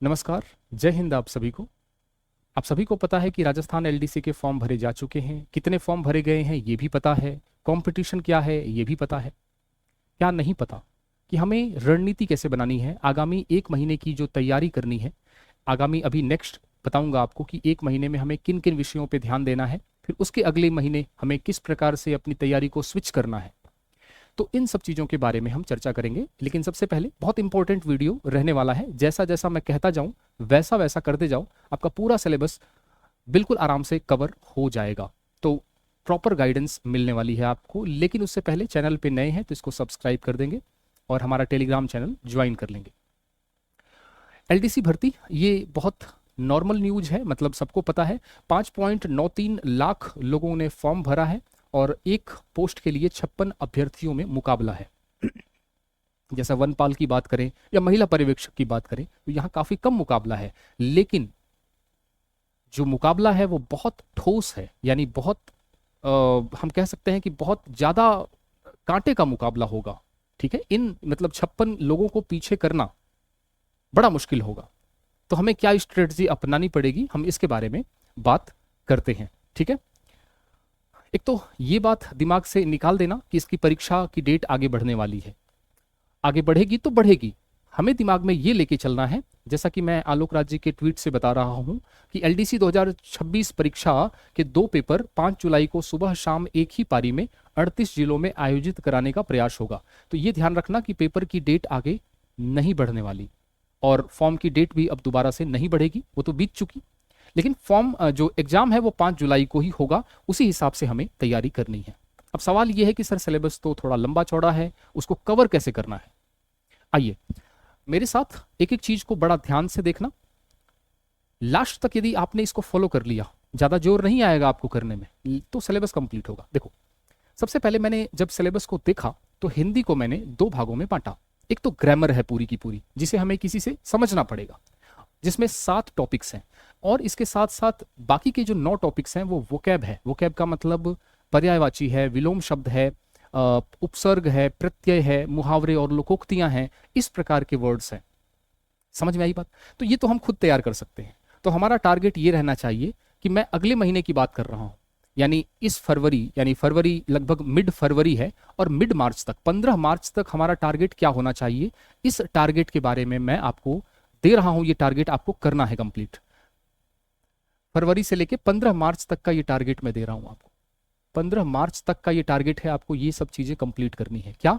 नमस्कार। जय हिंद आप सभी को। आप सभी को पता है कि राजस्थान एलडीसी के फॉर्म भरे जा चुके हैं। कितने फॉर्म भरे गए हैं ये भी पता है। कंपटीशन क्या है ये भी पता है। क्या नहीं पता कि हमें रणनीति कैसे बनानी है, आगामी एक महीने की जो तैयारी करनी है। आगामी अभी नेक्स्ट बताऊंगा आपको कि एक महीने में हमें किन किन विषयों पे ध्यान देना है, फिर उसके अगले महीने हमें किस प्रकार से अपनी तैयारी को स्विच करना है। तो इन सब चीज़ों के बारे में हम चर्चा करेंगे, लेकिन सबसे पहले बहुत इंपॉर्टेंट वीडियो रहने वाला है। जैसा जैसा मैं कहता जाऊं वैसा वैसा करते जाओ, आपका पूरा सिलेबस बिल्कुल आराम से कवर हो जाएगा। तो प्रॉपर गाइडेंस मिलने वाली है आपको। लेकिन उससे पहले चैनल पे नए हैं तो इसको सब्सक्राइब कर देंगे और हमारा टेलीग्राम चैनल ज्वाइन कर लेंगे। एलडीसी भर्ती ये बहुत नॉर्मल न्यूज है, मतलब सबको पता है। 5.93 लाख लोगों ने फॉर्म भरा है और एक पोस्ट के लिए 56 अभ्यर्थियों में मुकाबला है। जैसा वनपाल की बात करें या महिला पर्यवेक्षक की बात करें तो यहाँ काफी कम मुकाबला है, लेकिन जो मुकाबला है वो बहुत ठोस है। यानी बहुत हम कह सकते हैं कि बहुत ज्यादा कांटे का मुकाबला होगा। ठीक है, इन मतलब 56 लोगों को पीछे करना बड़ा मुश्किल होगा। तो हमें क्या स्ट्रेटजी अपनानी पड़ेगी, हम इसके बारे में बात करते हैं। ठीक है, एक तो ये बात दिमाग से निकाल देना कि इसकी परीक्षा की डेट आगे बढ़ने वाली है। आगे बढ़ेगी तो बढ़ेगी, हमें दिमाग में ये लेके चलना है, जैसा कि मैं आलोक राज जी के ट्वीट से बता रहा हूं कि एलडीसी 2026 परीक्षा के 2 पेपर 5 जुलाई को सुबह शाम एक ही पारी में 38 जिलों में आयोजित कराने का प्रयास होगा। तो ये ध्यान रखना कि पेपर की डेट आगे नहीं बढ़ने वाली और फॉर्म की डेट भी अब दोबारा से नहीं बढ़ेगी, वो तो बीत चुकी। लेकिन फॉर्म जो एग्जाम है वो 5 जुलाई को ही होगा, उसी हिसाब से हमें तैयारी करनी है। अब सवाल ये है कि सर सिलेबस तो थोड़ा लंबा चौड़ा है, उसको कवर कैसे करना है। आइए मेरे साथ एक एक चीज को बड़ा ध्यान से देखना। लास्ट तक यदि आपने इसको फॉलो कर लिया, ज्यादा जोर नहीं आएगा आपको करने में, तो सिलेबस कंप्लीट होगा। देखो, सबसे पहले मैंने जब सिलेबस को देखा तो हिंदी को मैंने 2 भागों में बांटा। एक तो ग्रामर है पूरी की पूरी, जिसे हमें किसी से समझना पड़ेगा, जिसमें 7 टॉपिक्स हैं। और इसके साथ साथ बाकी के जो 9 टॉपिक्स हैं वो वोकैब है। वोकैब का मतलब पर्यायवाची है, विलोम शब्द है, उपसर्ग है, प्रत्यय है, मुहावरे और लोकोक्तियां हैं, इस प्रकार के वर्ड्स हैं। समझ में आई बात। तो ये तो हम खुद तैयार कर सकते हैं। तो हमारा टारगेट ये रहना चाहिए कि मैं अगले महीने की बात कर रहा हूं, यानी इस फरवरी, यानी फरवरी लगभग मिड फरवरी है और मिड मार्च तक 15 मार्च तक हमारा टारगेट क्या होना चाहिए, इस टारगेट के बारे में मैं आपको दे रहा हूं। ये टारगेट आपको करना है कंप्लीट। फरवरी से लेके 15 मार्च तक का ये टारगेट मैं दे रहा हूं आपको। 15 मार्च तक का ये टारगेट है, आपको ये सब चीजें कंप्लीट करनी है। क्या?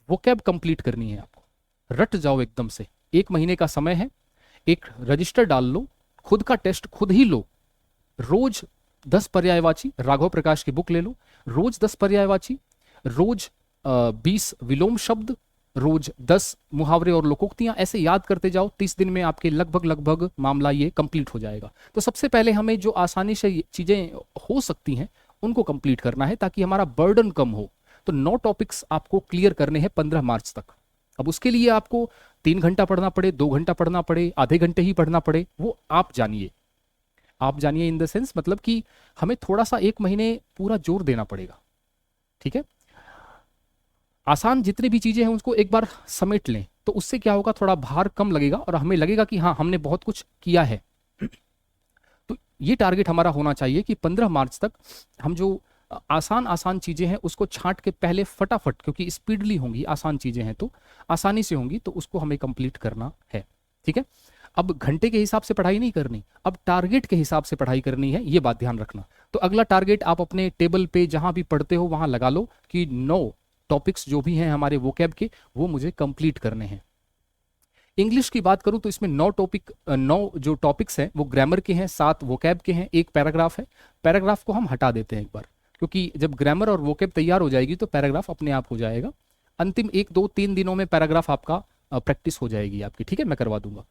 वोकैब कंप्लीट करनी है आपको। रट जाओ एकदम से। एक महीने का समय है, एक रजिस्टर डाल लो, खुद का टेस्ट खुद ही लो। रोज 10 पर्यायवाची, राघव प्रकाश की बुक ले लो, रोज 10 पर्यायवाची, रोज 20 विलोम शब्द, रोज 10 मुहावरे और लोकोक्तियां, ऐसे याद करते जाओ। 30 दिन में आपके लगभग लगभग मामला ये कंप्लीट हो जाएगा। तो सबसे पहले हमें जो आसानी से चीजें हो सकती हैं उनको कंप्लीट करना है, ताकि हमारा बर्डन कम हो। तो 9 टॉपिक्स आपको क्लियर करने हैं 15 मार्च तक। अब उसके लिए आपको 3 घंटा पढ़ना पड़े, 2 घंटा पढ़ना पड़े, आधे घंटे ही पढ़ना पड़े, वो आप जानिए। आप जानिए इन द सेंस मतलब कि हमें थोड़ा सा एक महीने पूरा जोर देना पड़ेगा। ठीक है, आसान जितनी भी चीजें हैं उसको एक बार समेट लें, तो उससे क्या होगा, थोड़ा भार कम लगेगा और हमें लगेगा कि हाँ हमने बहुत कुछ किया है। तो ये टारगेट हमारा होना चाहिए कि 15 मार्च तक हम जो आसान आसान चीजें हैं उसको छांट के पहले फटाफट, क्योंकि स्पीडली होंगी आसान चीजें हैं तो आसानी से होंगी, तो उसको हमें कंप्लीट करना है। ठीक है, अब घंटे के हिसाब से पढ़ाई नहीं करनी, अब टारगेट के हिसाब से पढ़ाई करनी है, ये बात ध्यान रखना। तो अगला टारगेट आप अपने टेबल पे जहां भी पढ़ते हो वहां लगा लो कि 9 टॉपिक्स जो भी हैं हमारे वोकैब के, वो मुझे कंप्लीट करने हैं। इंग्लिश की बात करूं तो इसमें 9 जो टॉपिक्स हैं वो ग्रामर के हैं, 7 वोकैब के हैं, एक पैराग्राफ है। पैराग्राफ को हम हटा देते हैं एक बार, क्योंकि जब ग्रामर और वोकैब तैयार हो जाएगी तो पैराग्राफ अपने आप हो जाएगा। अंतिम 1 2 3 दिनों में पैराग्राफ आपका प्रैक्टिस हो जाएगी आपकी। ठीक है, मैं करवा दूंगा।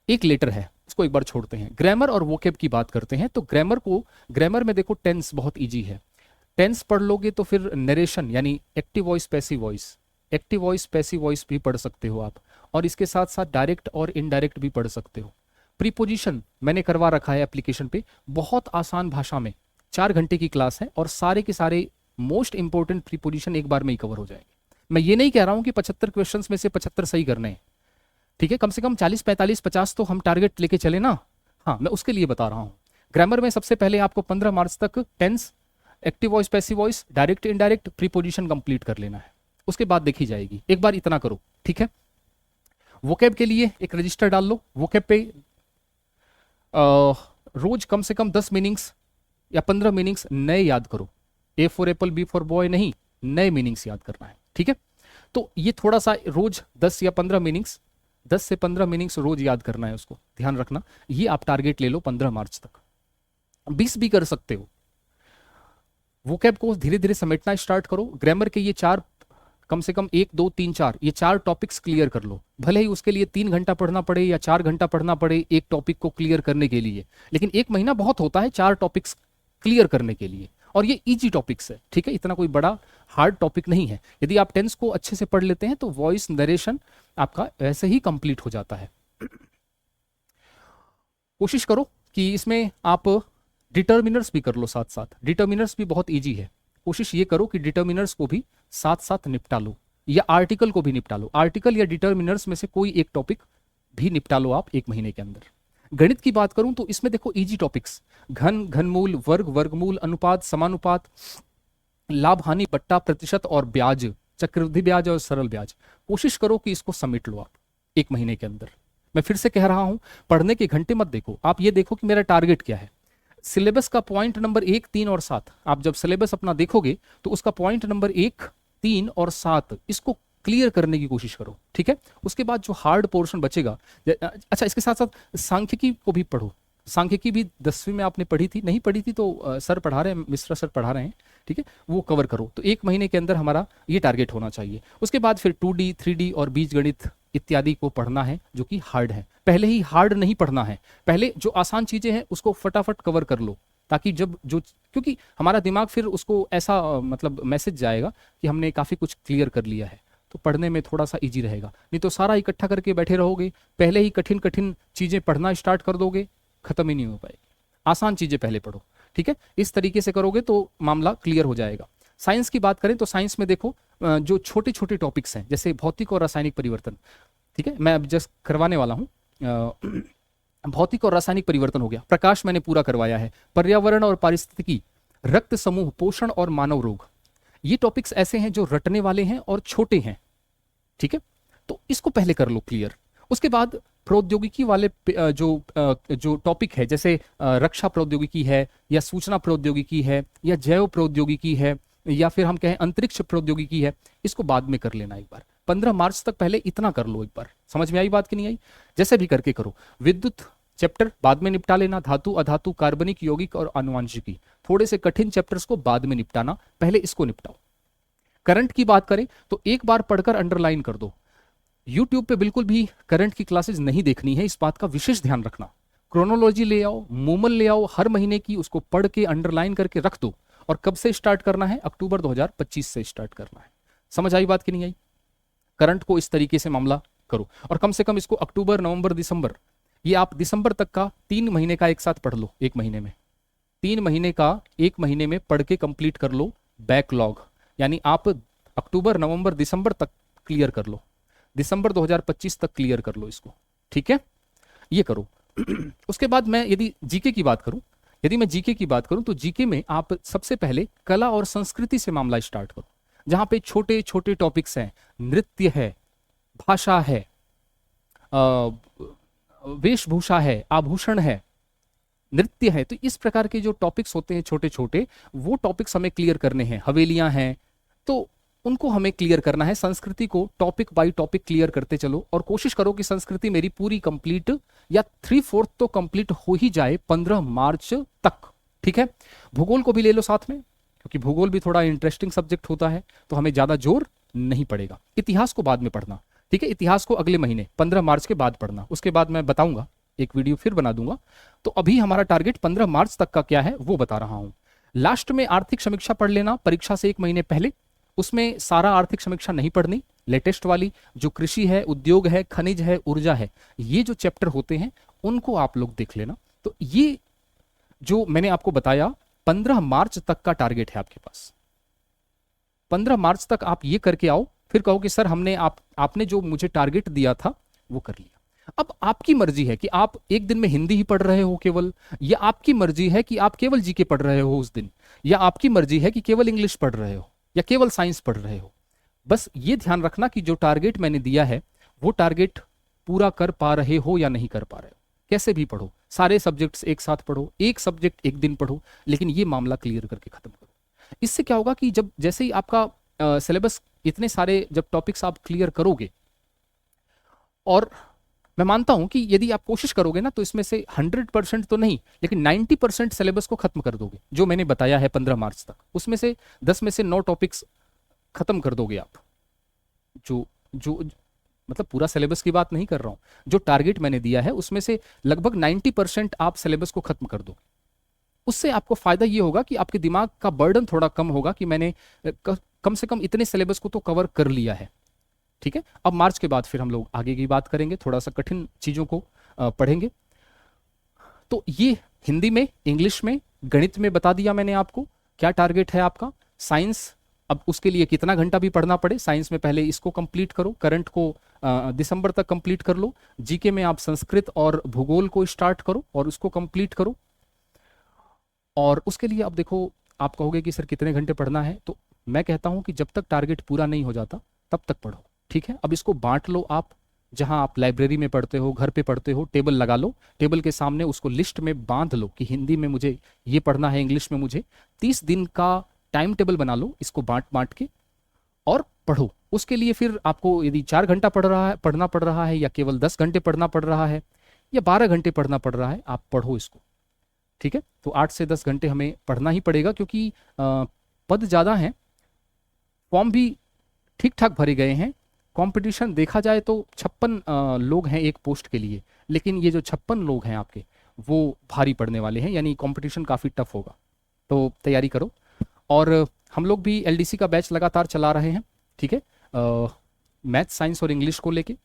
एक लेटर है, उसको एक बार छोड़ते हैं। ग्रामर और वोकैब की बात करते हैं। तो ग्रामर में देखो टेंस बहुत इजी है। टेंस पढ़ लोगे तो फिर नरेशन, यानी active voice passive voice, active voice passive voice भी पढ़ सकते हो आप, और इसके साथ साथ डायरेक्ट और इनडायरेक्ट भी पढ़ सकते हो। प्रीपोजिशन मैंने करवा रखा है एप्लीकेशन पे, बहुत आसान भाषा में, 4 घंटे की क्लास है और सारे के सारे मोस्ट इंपॉर्टेंट प्रीपोजिशन एक बार में ही कवर हो जाएंगे। मैं ये नहीं कह रहा हूं कि 75 क्वेश्चंस में से 75 सही करने हैं, ठीक है, कम से कम 40 45 50 तो हम टारगेट लेके चले ना। हाँ, मैं उसके लिए बता रहा हूँ। ग्रामर में सबसे पहले आपको 15 मार्च तक tense, active voice, passive voice, direct indirect, preposition complete कर लेना है। उसके बाद देखी जाएगी, एक बार इतना करो, ठीक है। वोकैब के लिए एक रजिस्टर डाल लो। वोकैब पे रोज कम से कम 10 मीनिंग्स या 15 मीनिंग्स नए याद करो। A for apple, B for boy नहीं, नए मीनिंग्स याद करना है, ठीक है। तो ये थोड़ा सा रोज 10 या 15 मीनिंग्स, 10 से 15 मीनिंग्स रोज याद करना है, उसको ध्यान रखना। ये आप टारगेट ले लो 15 मार्च तक। 20 भी कर सकते हो। वोकैब को धीरे धीरे समेटना स्टार्ट करो। ग्रामर के ये चार, कम से कम 1 2 3 4, ये 4 टॉपिक्स क्लियर कर लो। भले ही उसके लिए 3 घंटा पढ़ना पड़े या 4 घंटा पढ़ना पड़े एक टॉपिक को क्लियर करने के लिए, लेकिन 1 महीना बहुत होता है 4 टॉपिक्स क्लियर करने के लिए। और ये इजी टॉपिक्स है, ठीक है, इतना कोई बड़ा हार्ड टॉपिक नहीं है। यदि आप टेंस को अच्छे से पढ़ लेते हैं तो वॉइस नरेशन आपका ऐसे ही कंप्लीट हो जाता है। कोशिश करो कि इसमें आप डिटर्मिनर्स भी कर लो साथ साथ। डिटर्मिनर्स भी बहुत इजी है। कोशिश ये करो कि डिटर्मिनर्स को भी साथ साथ निपटा लो, या आर्टिकल को भी निपटा लो। आर्टिकल या डिटर्मिनर्स में से कोई एक टॉपिक भी निपटा लो आप 1 महीने के अंदर। गणित की बात करूं तो इसमें देखो इजी टॉपिक्स, घन, घनमूल, वर्ग, वर्गमूल, अनुपात, समानुपात, लाभ हानि, बट्टा, प्रतिशत और ब्याज, चक्रवृद्धि ब्याज और सरल ब्याज। कोशिश करो कि इसको समेट लो आप 1 महीने के अंदर। मैं फिर से कह रहा हूं, पढ़ने के घंटे मत देखो, आप ये देखो कि मेरा टारगेट क्या है। सिलेबस का पॉइंट नंबर 1 3 और 7, आप जब सिलेबस अपना देखोगे तो उसका पॉइंट नंबर 1 3 और 7 इसको क्लियर करने की कोशिश करो, ठीक है। उसके बाद जो हार्ड पोर्शन बचेगा, अच्छा इसके साथ साथ सांख्यिकी को भी पढ़ो। सांख्यिकी भी 10वीं में आपने पढ़ी थी, नहीं पढ़ी थी तो सर पढ़ा रहे हैं, मिश्रा सर पढ़ा रहे हैं, ठीक है, वो कवर करो। तो 1 महीने के अंदर हमारा ये टारगेट होना चाहिए। उसके बाद फिर 2D 3D और बीजगणित इत्यादि को पढ़ना है जो कि हार्ड है। पहले ही हार्ड नहीं पढ़ना है, पहले जो आसान चीजें हैं उसको फटाफट कवर कर लो, ताकि जब जो, क्योंकि हमारा दिमाग फिर उसको ऐसा मतलब मैसेज जाएगा कि हमने काफी कुछ क्लियर कर लिया है, तो पढ़ने में थोड़ा सा इजी रहेगा। नहीं तो सारा इकट्ठा करके बैठे रहोगे, पहले ही कठिन कठिन चीजें पढ़ना स्टार्ट कर दोगे, खत्म ही नहीं हो पाएगी। आसान चीजें पहले पढ़ो, ठीक है। इस तरीके से करोगे तो मामला क्लियर हो जाएगा। साइंस की बात करें तो साइंस में देखो जो छोटे छोटे टॉपिक्स हैं, जैसे भौतिक और रासायनिक परिवर्तन, ठीक है, मैं अब जस्ट करवाने वाला हूँ। भौतिक और रासायनिक परिवर्तन हो गया, प्रकाश मैंने पूरा करवाया है, पर्यावरण और पारिस्थितिकी, रक्त समूह, पोषण और मानव रोग। ये टॉपिक्स ऐसे हैं जो रटने वाले हैं और छोटे हैं, ठीक है, तो इसको पहले कर लो क्लियर। उसके बाद प्रौद्योगिकी वाले जो टॉपिक है, जैसे रक्षा प्रौद्योगिकी है, या सूचना प्रौद्योगिकी है, या जैव प्रौद्योगिकी है, या फिर हम कहें अंतरिक्ष प्रौद्योगिकी है, इसको बाद में कर लेना एक बार। 15 मार्च तक पहले इतना कर लो एक बार। समझ में आई बात कि नहीं आई? जैसे भी करके करो। विद्युत चैप्टर बाद में निपटा लेना, धातु अधातु, कार्बनिक, यौगिक और आनुवंशिकी, थोड़े से कठिन चैप्टर्स को बाद में निपटाना, पहले इसको निपटाओ। करंट की बात करें तो एक बार पढ़कर अंडरलाइन कर दो। यूट्यूब पे बिल्कुल भी करंट की क्लासेस नहीं देखनी है, इस बात का विशेष ध्यान रखना। क्रोनोलॉजी ले आओ, मूमल ले आओ, हर महीने की उसको पढ़ के अंडरलाइन करके रख दो। और कब से स्टार्ट करना है? अक्टूबर 2025 से स्टार्ट करना है। समझ आई बात कि नहीं आई? करंट को इस तरीके से मामला करो, और कम से कम इसको अक्टूबर, नवंबर, दिसंबर, ये आप दिसंबर तक का 3 महीने का एक साथ पढ़ लो। 1 महीने में 3 महीने का 1 महीने में पढ़ के कंप्लीट कर लो बैकलॉग। यानी आप अक्टूबर, नवंबर, दिसंबर तक क्लियर कर लो, दिसंबर 2025 तक क्लियर कर लो इसको, ठीक है, ये करो। उसके बाद मैं यदि जीके की बात करूं, यदि मैं जीके की बात करूं तो जीके में आप सबसे पहले कला और संस्कृति से मामला स्टार्ट करो, जहां पे छोटे छोटे टॉपिक्स हैं। नृत्य है, भाषा है, वेशभूषा है, आभूषण है, नृत्य है। तो इस प्रकार के जो टॉपिक्स होते हैं छोटे छोटे, वो टॉपिक्स हमें क्लियर करने हैं। हवेलियां हैं तो उनको हमें क्लियर करना है। संस्कृति को टॉपिक बाय टॉपिक क्लियर करते चलो, और कोशिश करो कि संस्कृति मेरी पूरी कंप्लीट या 3/4 तो कंप्लीट हो ही जाए 15 मार्च तक, ठीक है। भूगोल को भी ले लो साथ में, क्योंकि भूगोल भी थोड़ा इंटरेस्टिंग सब्जेक्ट होता है, तो हमें ज्यादा जोर नहीं पड़ेगा। इतिहास को बाद में पढ़ना, ठीक है, इतिहास को अगले महीने 15 मार्च के बाद पढ़ना। उसके बाद मैं बताऊंगा, एक वीडियो फिर बना दूंगा। तो अभी हमारा टारगेट 15 मार्च तक का क्या है वो बता रहा हूं। लास्ट में आर्थिक समीक्षा पढ़ लेना, परीक्षा से 1 महीने पहले। उसमें सारा आर्थिक समीक्षा नहीं पढ़नी, लेटेस्ट वाली जो कृषि है, उद्योग है, खनिज है, ऊर्जा है, ये जो चैप्टर होते हैं उनको आप लोग देख लेना। तो ये जो मैंने आपको बताया 15 मार्च तक का टारगेट है आपके पास। 15 मार्च तक आप ये करके आओ, फिर कहो कि सर हमने आपने जो मुझे टारगेट दिया था वो कर लिया। अब आपकी मर्जी है कि आप एक दिन में हिंदी ही पढ़ रहे हो केवल, या आपकी मर्जी है कि आप केवल जीके पढ़ रहे हो उस दिन, या आपकी मर्जी है कि केवल इंग्लिश पढ़ रहे हो या केवल साइंस पढ़ रहे हो। बस ये ध्यान रखना कि जो टारगेट मैंने दिया है वो टारगेट पूरा कर पा रहे हो या नहीं कर पा रहे हो। कैसे भी पढ़ो, सारे सब्जेक्ट्स एक साथ पढ़ो, एक सब्जेक्ट एक दिन पढ़ो, लेकिन ये मामला क्लियर करके खत्म करो। इससे क्या होगा कि जब जैसे ही आपका सिलेबस, इतने सारे जब टॉपिक्स आप क्लियर करोगे, और मैं मानता हूं कि यदि आप कोशिश करोगे ना तो इसमें से 100% तो नहीं लेकिन 90% सिलेबस को खत्म कर दोगे। जो मैंने बताया है 15 मार्च तक, उसमें से 10 में से 9 टॉपिक्स खत्म कर दोगे आप। जो जो मतलब पूरा सिलेबस की बात नहीं कर रहा हूं, जो टारगेट मैंने दिया है उसमें से लगभग 90% आप सिलेबस को खत्म कर दोगे। उससे आपको फायदा ये होगा कि आपके दिमाग का बर्डन थोड़ा कम होगा कि मैंने कम से कम इतने सिलेबस को तो कवर कर लिया है। ठीक है, अब मार्च के बाद फिर हम लोग आगे की बात करेंगे, थोड़ा सा कठिन चीजों को पढ़ेंगे। तो ये हिंदी में, इंग्लिश में, गणित में बता दिया मैंने आपको क्या टारगेट है आपका। साइंस, अब उसके लिए कितना घंटा भी पढ़ना पड़े, साइंस में पहले इसको कंप्लीट करो, करंट को दिसंबर तक कंप्लीट कर लो। जीके में आप संस्कृत और भूगोल को स्टार्ट करो और उसको कंप्लीट करो। और उसके लिए अब देखो, आप कहोगे कि सर कितने घंटे पढ़ना है, तो मैं कहता हूं कि जब तक टारगेट पूरा नहीं हो जाता तब तक पढ़ो। ठीक है, अब इसको बांट लो आप, जहां आप लाइब्रेरी में पढ़ते हो, घर पे पढ़ते हो, टेबल लगा लो, टेबल के सामने उसको लिस्ट में बांध लो कि हिंदी में मुझे ये पढ़ना है, इंग्लिश में मुझे 30 दिन का टाइम टेबल बना लो, इसको बांट बांट के और पढ़ो। उसके लिए फिर आपको यदि 4 घंटा पढ़ना पड़ रहा है, या केवल 10 घंटे पढ़ना पड़ रहा है, या 12 घंटे पढ़ना पड़ रहा है, आप पढ़ो इसको। ठीक है, तो 8 से 10 घंटे हमें पढ़ना ही पड़ेगा, क्योंकि पद ज़्यादा हैं, फॉर्म भी ठीक ठाक भरे गए हैं। कंपटीशन देखा जाए तो 56 लोग हैं एक पोस्ट के लिए, लेकिन ये जो 56 लोग हैं आपके, वो भारी पड़ने वाले हैं, यानी कंपटीशन काफ़ी टफ होगा। तो तैयारी करो। और हम लोग भी एलडीसी का बैच लगातार चला रहे हैं। ठीक है, मैथ, साइंस और इंग्लिश को लेके,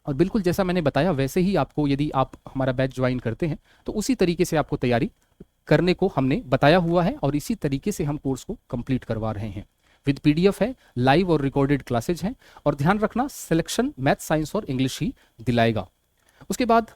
और बिल्कुल जैसा मैंने बताया वैसे ही आपको, यदि आप हमारा बैच ज्वाइन करते हैं तो उसी तरीके से आपको तैयारी करने को हमने बताया हुआ है, और इसी तरीके से हम कोर्स को कंप्लीट करवा रहे हैं। विद पीडीएफ है, लाइव और रिकॉर्डेड क्लासेज हैं, और ध्यान रखना सिलेक्शन मैथ, साइंस और इंग्लिश ही दिलाएगा। उसके बाद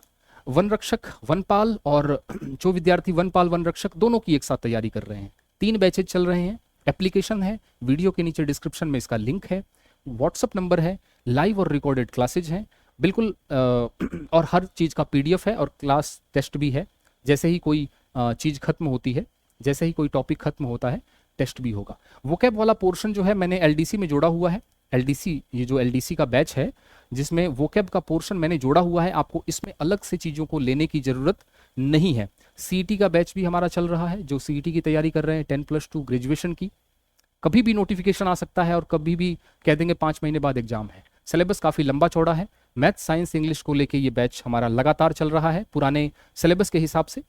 वन रक्षक, वनपाल, और जो विद्यार्थी वनपाल, वन रक्षक दोनों की एक साथ तैयारी कर रहे हैं, 3 बैचेज चल रहे हैं। एप्लीकेशन है, वीडियो के नीचे डिस्क्रिप्शन में इसका लिंक है, व्हाट्सअप नंबर है, लाइव और रिकॉर्डेड क्लासेज हैं बिल्कुल, और हर चीज़ का पीडीएफ है, और क्लास टेस्ट भी है। जैसे ही कोई चीज़ खत्म होती है, जैसे ही कोई टॉपिक खत्म होता है, टेस्ट भी होगा। वोकैब वाला पोर्शन जो है मैंने एलडीसी में जोड़ा हुआ है। एलडीसी, ये जो एलडीसी का बैच है जिसमें वोकैब का पोर्शन मैंने जोड़ा हुआ है, आपको इसमें अलग से चीज़ों को लेने की ज़रूरत नहीं है। सीईटी का बैच भी हमारा चल रहा है, जो सीईटी की तैयारी कर रहे हैं 10+2 ग्रेजुएशन की। कभी भी नोटिफिकेशन आ सकता है और कभी भी कह देंगे 5 महीने बाद एग्जाम है। सिलेबस काफ़ी लंबा चौड़ा है। मैथ, साइंस, इंग्लिश को लेके ये बैच हमारा लगातार चल रहा है पुराने सिलेबस के हिसाब से।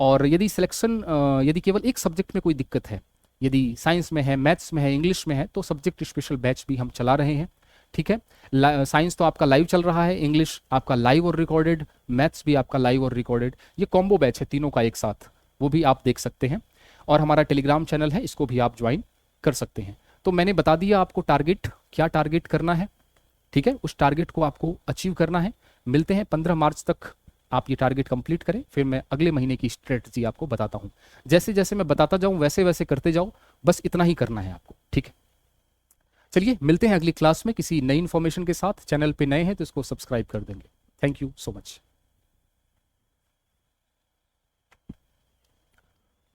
और यदि सिलेक्शन, यदि केवल एक सब्जेक्ट में कोई दिक्कत है, यदि साइंस में है, मैथ्स में है, इंग्लिश में है, तो सब्जेक्ट स्पेशल बैच भी हम चला रहे हैं। ठीक है, साइंस तो आपका लाइव चल रहा है, इंग्लिश आपका लाइव और रिकॉर्डेड, मैथ्स भी आपका लाइव और रिकॉर्डेड, ये कॉम्बो बैच है तीनों का एक साथ, वो भी आप देख सकते हैं। और हमारा टेलीग्राम चैनल है, इसको भी आप ज्वाइन कर सकते हैं। तो मैंने बता दिया आपको टारगेट, क्या टारगेट करना है। ठीक है, उस टारगेट को आपको अचीव करना है। मिलते हैं 15 मार्च तक, आप ये टारगेट कंप्लीट करें, फिर मैं अगले महीने की स्ट्रेटजी आपको बताता हूं। जैसे जैसे मैं बताता जाऊं वैसे वैसे करते जाओ, बस इतना ही करना है आपको। ठीक है, चलिए मिलते हैं अगली क्लास में किसी नई इन्फॉर्मेशन के साथ। चैनल पे नए हैं तो इसको सब्सक्राइब कर देंगे। Thank you so much.